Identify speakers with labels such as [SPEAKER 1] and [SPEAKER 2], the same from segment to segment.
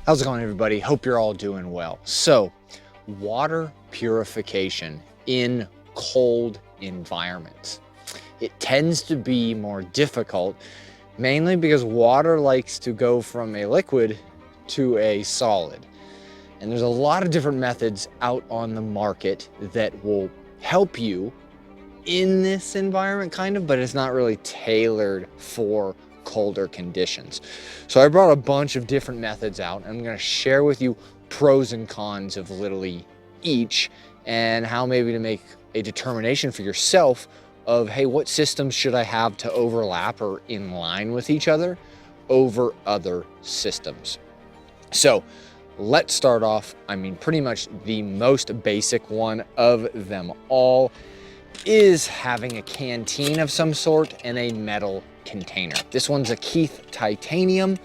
[SPEAKER 1] How's it going, everybody? Hope you're all doing well. So, water purification in cold environments. It tends to be more difficult, mainly because water likes to go from a liquid to a solid. And there's a lot of different methods out on the market that will help you in this environment, kind of, but it's not really tailored for colder conditions. So I brought a bunch of different methods out. I'm going to share with you pros and cons of literally each, and how maybe to make a determination for yourself of, hey, what systems should I have to overlap or in line with each other over other systems. So let's start off, pretty much the most basic one of them all is having a canteen of some sort and a metal container. This one's a Keith titanium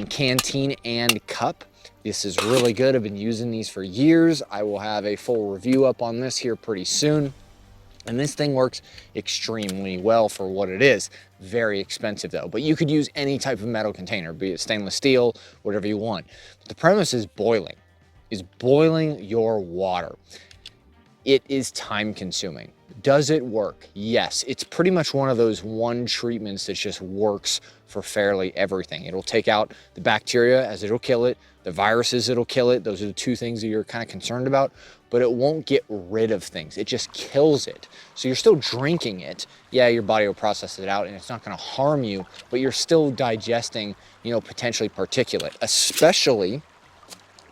[SPEAKER 1] canteen and cup. This is really good. I've been using these for years. I will have a full review up on this here pretty soon. And this thing works extremely well for what it is. Very expensive though, but you could use any type of metal container, be it stainless steel, whatever you want. But the premise is boiling your water. It is time consuming. Does it work? Yes. It's pretty much one of those one treatments that just works for fairly everything. It'll take out the bacteria, as it'll kill it, the viruses, it'll kill it. Those are the two things that you're kind of concerned about, but it won't get rid of things. It just kills it. So you're still drinking it. Yeah, your body will process it out and it's not going to harm you, but you're still digesting, potentially particulate, especially,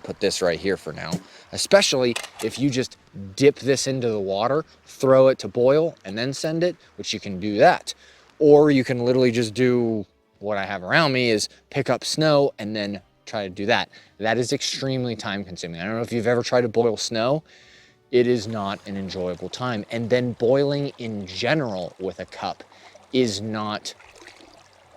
[SPEAKER 1] put this right here for now, especially if you just dip this into the water, throw it to boil, and then send it, which you can do that. Or you can literally just do what I have around me is pick up snow and then try to do that. That is extremely time consuming. I don't know if you've ever tried to boil snow. It is not an enjoyable time. And then boiling in general with a cup is not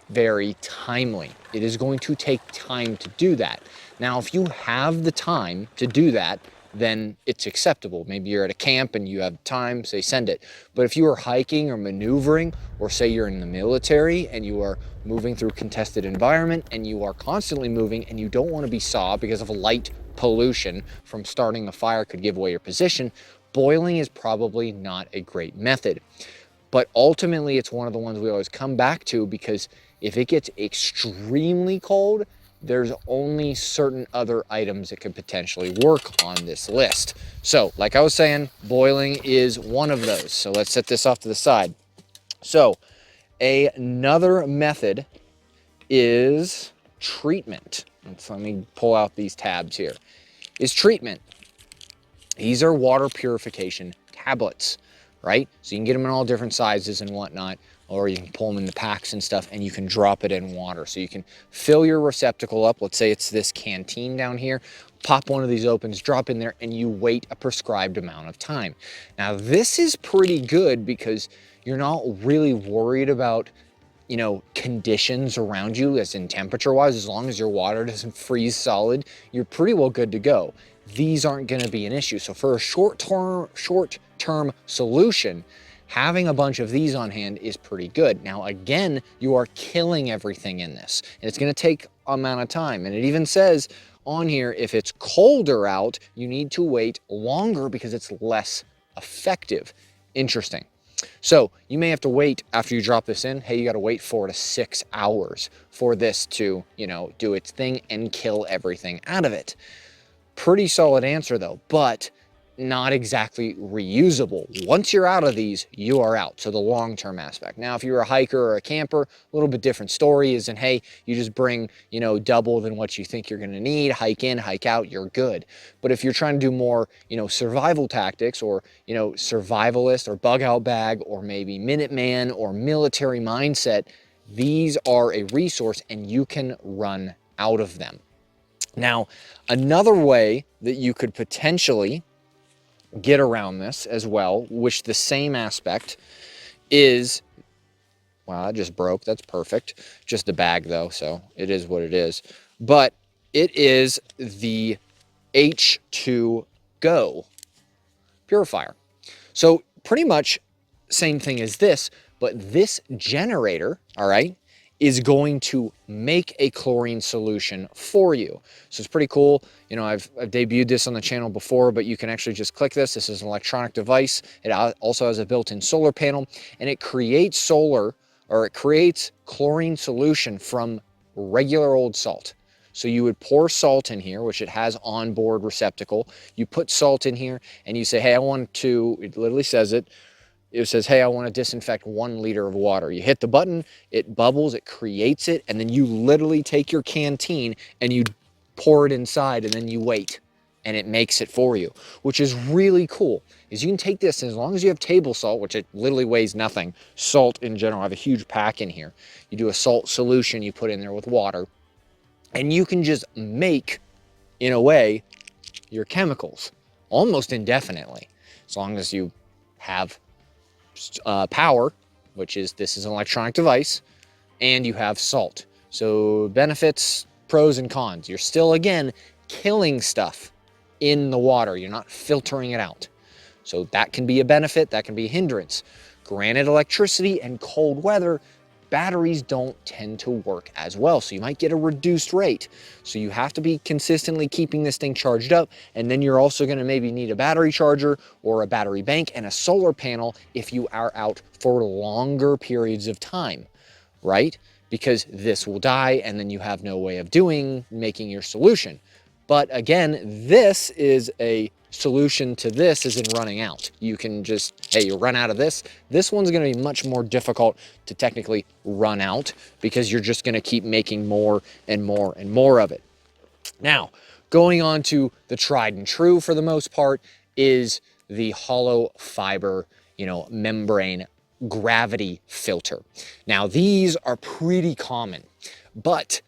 [SPEAKER 1] very timely. It is going to take time to do that. Now, if you have the time to do that, then it's acceptable. Maybe you're at a camp and you have time, say send it. But if you are hiking or maneuvering, or say you're in the military and you are moving through a contested environment and you are constantly moving and you don't want to be saw because of light pollution from starting a fire could give away your position, boiling is probably not a great method. But ultimately, it's one of the ones we always come back to, because if it gets extremely cold, there's only certain other items that could potentially work on this list. So, like I was saying, boiling is one of those. So let's set this off to the side. So, another method is treatment. Let me pull out these tabs here. Is treatment. These are water purification tablets, right? So you can get them in all different sizes and whatnot, or you can pull them in the packs and stuff, and you can drop it in water. So you can fill your receptacle up. Let's say it's this canteen down here. Pop one of these opens, drop in there, and you wait a prescribed amount of time. Now, this is pretty good because you're not really worried about, conditions around you, as in temperature-wise. As long as your water doesn't freeze solid, you're pretty well good to go. These aren't going to be an issue. So for a short-term solution, having a bunch of these on hand is pretty good. Now, again, you are killing everything in this, and it's going to take amount of time. And it even says on here, if it's colder out, you need to wait longer because it's less effective. Interesting. So you may have to wait after you drop this in. Hey, you got to wait 4 to 6 hours for this to, do its thing and kill everything out of it. Pretty solid answer though, but not exactly reusable. Once you're out of these, you are out. So the long-term aspect. Now, if you're a hiker or a camper, a little bit different story is in, hey, you just bring, double than what you think you're going to need, hike in, hike out, you're good. But if you're trying to do more, survival tactics, or, survivalist or bug out bag, or maybe Minuteman or military mindset, these are a resource and you can run out of them. Now, another way that you could potentially get around this as well, which the same aspect is, wow, that just broke. That's perfect. Just a bag though, so it is what it is. But it is the H2Go purifier. So pretty much same thing as this, but this generator, all right, is going to make a chlorine solution for you. So it's pretty cool. You know, I've debuted this on the channel before, but you can actually just click this. This is an electronic device. It also has a built-in solar panel, and it creates chlorine solution from regular old salt. So you would pour salt in here, which it has onboard receptacle. You put salt in here and you say, hey, I want to, it literally says it, it says, hey, I want to disinfect 1 liter of water. You hit the button, it bubbles, it creates it, and then you literally take your canteen and you pour it inside, and then you wait, and it makes it for you, which is really cool. Is you can take this, and as long as you have table salt, which it literally weighs nothing, salt in general, I have a huge pack in here. You do a salt solution, you put in there with water, and you can just make, in a way, your chemicals almost indefinitely, as long as you have power, which is, this is an electronic device, and you have salt. So benefits, pros and cons. You're still, again, killing stuff in the water. You're not filtering it out. So that can be a benefit, that can be a hindrance. Granted, electricity and cold weather, batteries don't tend to work as well. So you might get a reduced rate. So you have to be consistently keeping this thing charged up. And then you're also going to maybe need a battery charger or a battery bank and a solar panel if you are out for longer periods of time, right? Because this will die and then you have no way of making your solution. But again, this is a solution to this isn't running out. You can just, hey, you run out of this. This one's going to be much more difficult to technically run out because you're just going to keep making more and more and more of it. Now, going on to the tried and true for the most part is the hollow fiber, membrane gravity filter. Now, these are pretty common, but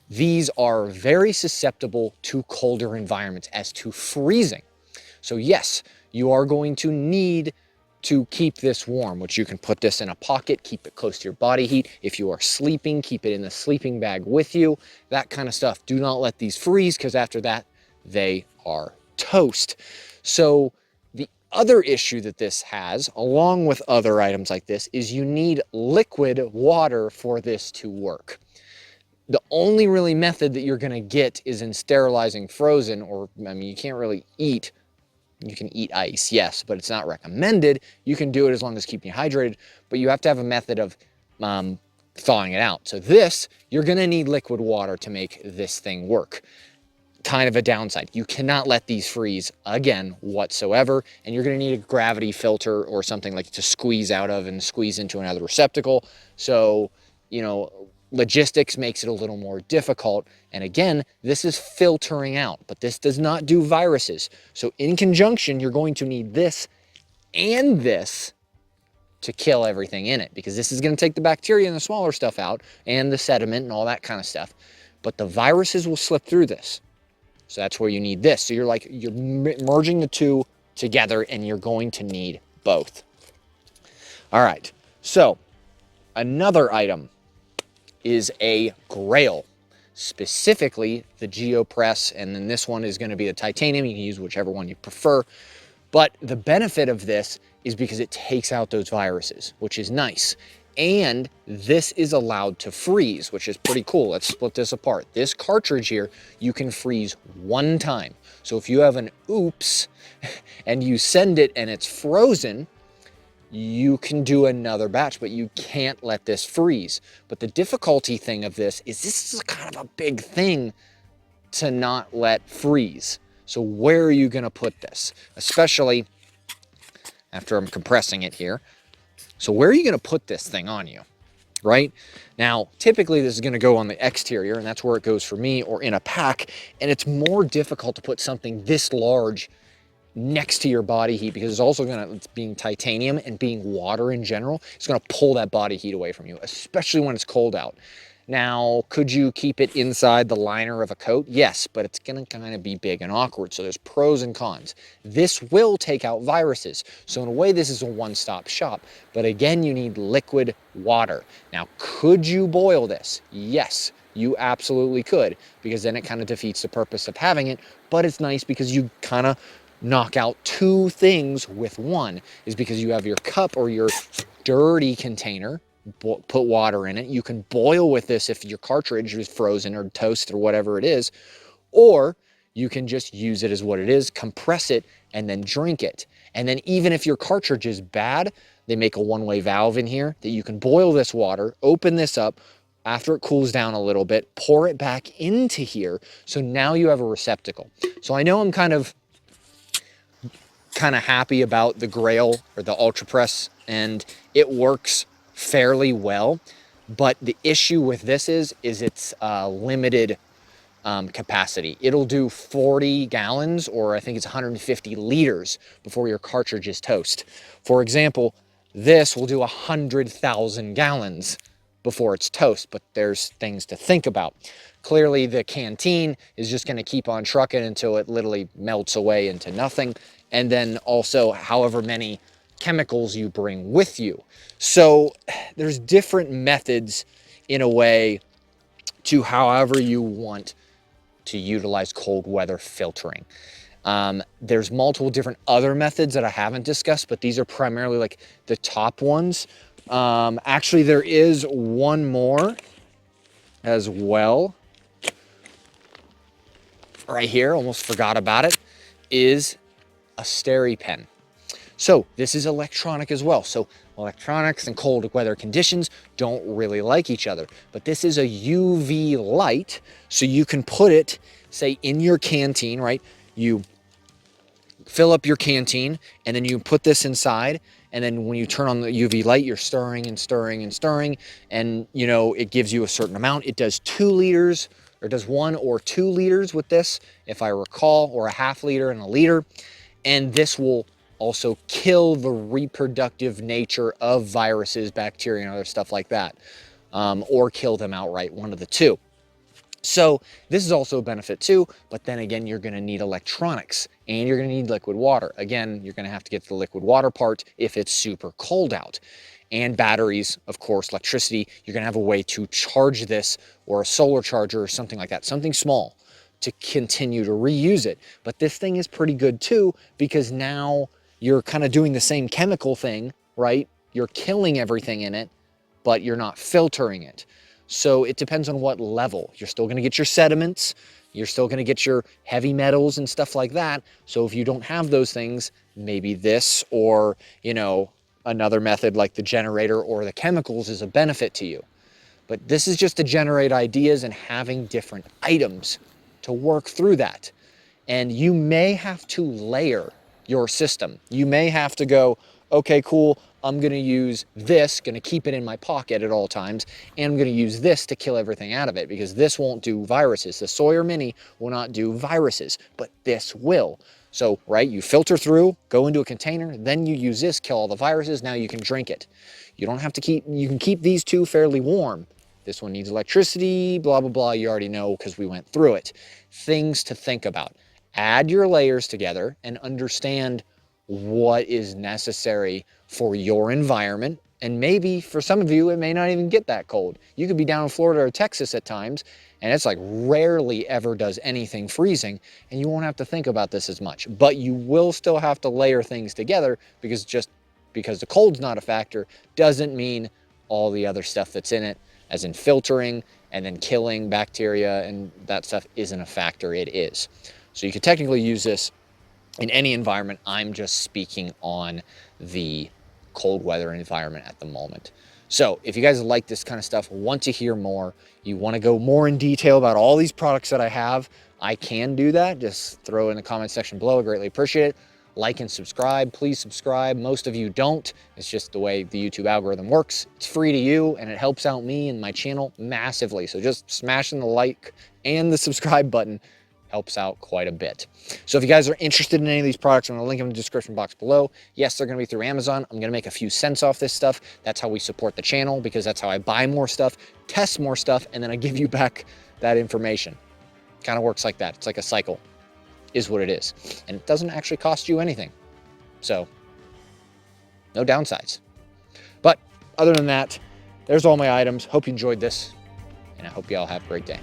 [SPEAKER 1] these are very susceptible to colder environments as to freezing. So yes, you are going to need to keep this warm, which you can put this in a pocket, keep it close to your body heat. If you are sleeping, keep it in the sleeping bag with you, that kind of stuff. Do not let these freeze, because after that, they are toast. So the other issue that this has, along with other items like this, is you need liquid water for this to work. The only really method that you're going to get is in sterilizing frozen, or, I mean, you can't really eat. You can eat ice, yes, but it's not recommended. You can do it as long as keeping you hydrated, but you have to have a method of thawing it out. So this, you're going to need liquid water to make this thing work. Kind of a downside. You cannot let these freeze again whatsoever, and you're going to need a gravity filter or something like to squeeze out of and squeeze into another receptacle. So, logistics makes it a little more difficult. And again, this is filtering out, but this does not do viruses. So in conjunction, you're going to need this and this to kill everything in it, because this is going to take the bacteria and the smaller stuff out and the sediment and all that kind of stuff. But the viruses will slip through this. So that's where you need this. So you're merging the two together, and you're going to need both. All right. So another item is a Grayl, specifically the GeoPress, and then this one is going to be the titanium. You can use whichever one you prefer. But the benefit of this is because it takes out those viruses, which is nice. And this is allowed to freeze, which is pretty cool. Let's split this apart. This cartridge here, you can freeze 1 time. So if you have an oops and you send it and it's frozen, you can do another batch, but you can't let this freeze. But the difficulty thing of this is kind of a big thing to not let freeze. So where are you going to put this? Especially after I'm compressing it here. So where are you going to put this thing on you, right? Now, typically this is going to go on the exterior, and that's where it goes for me, or in a pack. And it's more difficult to put something this large next to your body heat, because it's also it's being titanium and being water in general, it's going to pull that body heat away from you, especially when it's cold out. Now, could you keep it inside the liner of a coat? Yes, but it's going to kind of be big and awkward. So there's pros and cons. This will take out viruses. So in a way, this is a one-stop shop. But again, you need liquid water. Now, could you boil this? Yes, you absolutely could, because then it kind of defeats the purpose of having it. But it's nice because you kind of knock out 2 things with one, is because you have your cup or your dirty container, put water in it. You can boil with this if your cartridge is frozen or toast or whatever it is, or you can just use it as what it is, compress it, and then drink it. And then even if your cartridge is bad, they make a one-way valve in here that you can boil this water, open this up, after it cools down a little bit, pour it back into here. So now you have a receptacle. So I know I'm kind of happy about the Grayl or the Ultra Press, and it works fairly well. But the issue with this is it's limited capacity. It'll do 40 gallons, or I think it's 150 liters before your cartridge is toast. For example, this will do 100,000 gallons before it's toast, but there's things to think about. Clearly the canteen is just going to keep on trucking until it literally melts away into nothing. And then also however many chemicals you bring with you. So there's different methods in a way to however you want to utilize cold weather filtering. There's multiple different other methods that I haven't discussed, but these are primarily like the top ones. Actually, there is one more as well. Right here, almost forgot about it, is a SteriPen. So this is electronic as well. So electronics and cold weather conditions don't really like each other, but this is a UV light. So you can put it, say, in your canteen, right? You fill up your canteen and then you put this inside. And then when you turn on the UV light, you're stirring and stirring and stirring. And you know, it gives you a certain amount. It does 2 liters, or does 1 or 2 liters with this, if I recall, or a ½ liter and a liter. And this will also kill the reproductive nature of viruses, bacteria, and other stuff like that, or kill them outright, one of the two. So this is also a benefit too, but then again, you're gonna need electronics and you're gonna need liquid water. Again, you're gonna have to get to the liquid water part if it's super cold out. And batteries, of course, electricity, you're gonna have a way to charge this, or a solar charger or something like that, something small to continue to reuse it. But this thing is pretty good too, because now you're kind of doing the same chemical thing, right? You're killing everything in it, but you're not filtering it. So it depends on what level. You're still gonna get your sediments, you're still gonna get your heavy metals and stuff like that. So if you don't have those things, maybe this, or, you know, another method like the generator or the chemicals is a benefit to you. But this is just to generate ideas and having different items to work through that. And you may have to layer your system. You may have to go, okay, cool, I'm gonna use this, gonna keep it in my pocket at all times, and I'm gonna use this to kill everything out of it, because this won't do viruses. The Sawyer Mini will not do viruses, but this will. So, right, you filter through, go into a container, then you use this, kill all the viruses, now you can drink it. You don't have to keep, you can keep these two fairly warm. This one needs electricity, blah, blah, blah, you already know because we went through it. Things to think about. Add your layers together and understand what is necessary for your environment. And maybe for some of you, it may not even get that cold. You could be down in Florida or Texas at times, and it's like rarely ever does anything freezing, and you won't have to think about this as much. But you will still have to layer things together, because just because the cold's not a factor doesn't mean all the other stuff that's in it, as in filtering and then killing bacteria and that stuff, isn't a factor. It is. So you could technically use this in any environment. I'm just speaking on the cold weather environment at the moment. So if you guys like this kind of stuff, want to hear more, you want to go more in detail about all these products that I have, I can do that. Just throw it in the comment section below. I greatly appreciate it. Like and subscribe. Please subscribe. Most of you don't. It's just the way the YouTube algorithm works. It's free to you, and it helps out me and my channel massively. So just smashing the like and the subscribe button helps out quite a bit. So if you guys are interested in any of these products, I'm gonna link them in the description box below. Yes, they're gonna be through Amazon. I'm gonna make a few cents off this stuff. That's how we support the channel, because that's how I buy more stuff, test more stuff, and then I give you back that information. Kind of works like that. It's like a cycle, is what it is. And it doesn't actually cost you anything. So no downsides. But other than that, there's all my items. Hope you enjoyed this, and I hope you all have a great day.